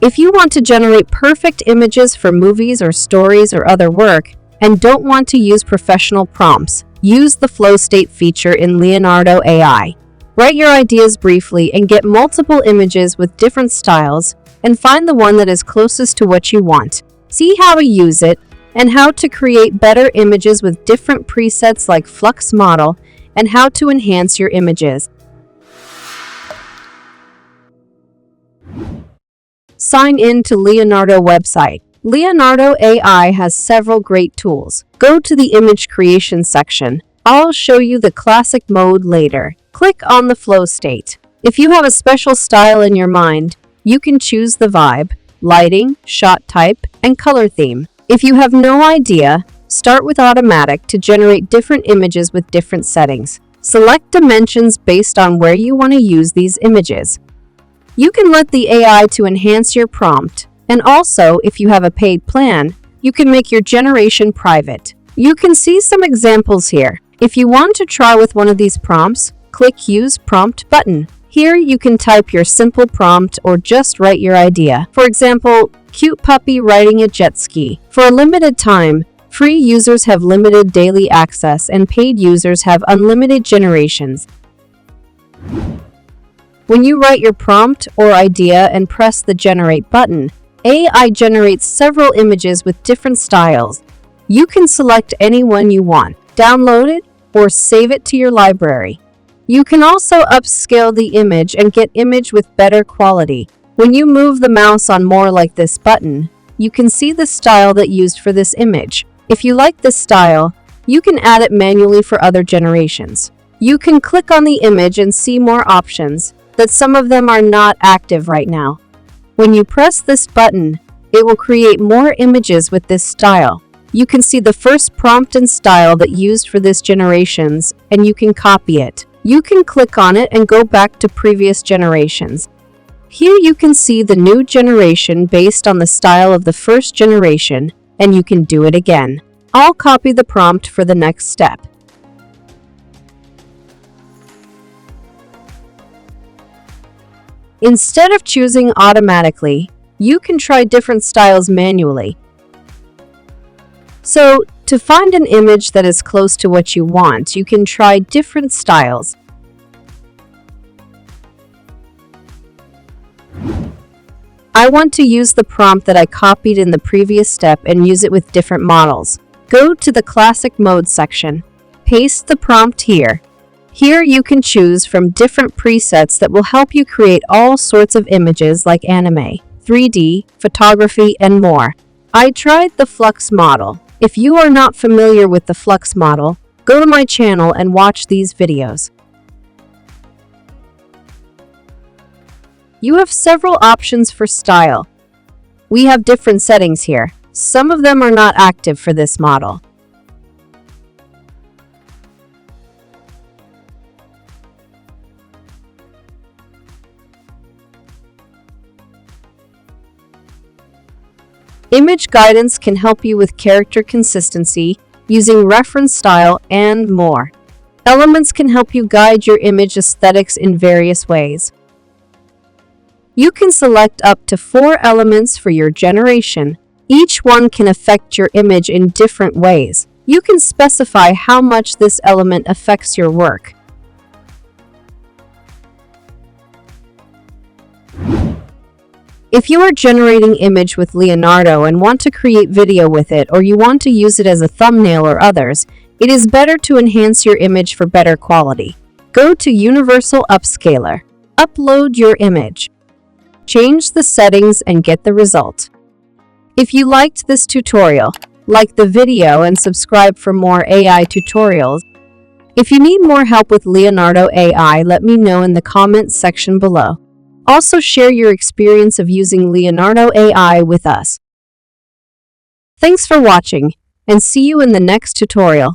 If you want to generate perfect images for movies or stories or other work, and don't want to use professional prompts, use the Flow State feature in Leonardo AI. Write your ideas briefly and get multiple images with different styles, and find the one that is closest to what you want. See how to use it, and how to create better images with different presets like Flux Model, and how to enhance your images. Sign in to Leonardo website. Leonardo AI has several great tools. Go to the image creation section. I'll show you the classic mode later. Click on the flow state. If you have a special style in your mind, you can choose the vibe, lighting, shot type, and color theme. If you have no idea, start with automatic to generate different images with different settings. Select dimensions based on where you want to use these images. You can let the AI to enhance your prompt, and also, if you have a paid plan, you can make your generation private. You can see some examples here. If you want to try with one of these prompts, click Use Prompt button. Here you can type your simple prompt or just write your idea. For example, cute puppy riding a jet ski. For a limited time, free users have limited daily access and paid users have unlimited generations. When you write your prompt or idea and press the Generate button, AI generates several images with different styles. You can select any one you want, download it, or save it to your library. You can also upscale the image and get image with better quality. When you move the mouse on more like this button, you can see the style that used for this image. If you like this style, you can add it manually for other generations. You can click on the image and see more options, that some of them are not active right now. When you press this button, it will create more images with this style. You can see the first prompt and style that used for this generations, and you can copy it. You can click on it and go back to previous generations. Here you can see the new generation based on the style of the first generation, and you can do it again. I'll copy the prompt for the next step. Instead of choosing automatically, you can try different styles manually. So, to find an image that is close to what you want, you can try different styles. I want to use the prompt that I copied in the previous step and use it with different models. Go to the Classic Mode section. Paste the prompt here. Here you can choose from different presets that will help you create all sorts of images like anime, 3D, photography, and more. I tried the Flux model. If you are not familiar with the Flux model, go to my channel and watch these videos. You have several options for style. We have different settings here. Some of them are not active for this model. Image guidance can help you with character consistency, using reference style, and more. Elements can help you guide your image aesthetics in various ways. You can select up to 4 elements for your generation. Each one can affect your image in different ways. You can specify how much this element affects your work. If you are generating image with Leonardo and want to create video with it, or you want to use it as a thumbnail or others, it is better to enhance your image for better quality. Go to Universal Upscaler. Upload your image. Change the settings and get the result. If you liked this tutorial, like the video and subscribe for more AI tutorials. If you need more help with Leonardo AI, let me know in the comments section below. Also share your experience of using Leonardo AI with us. Thanks for watching, and see you in the next tutorial.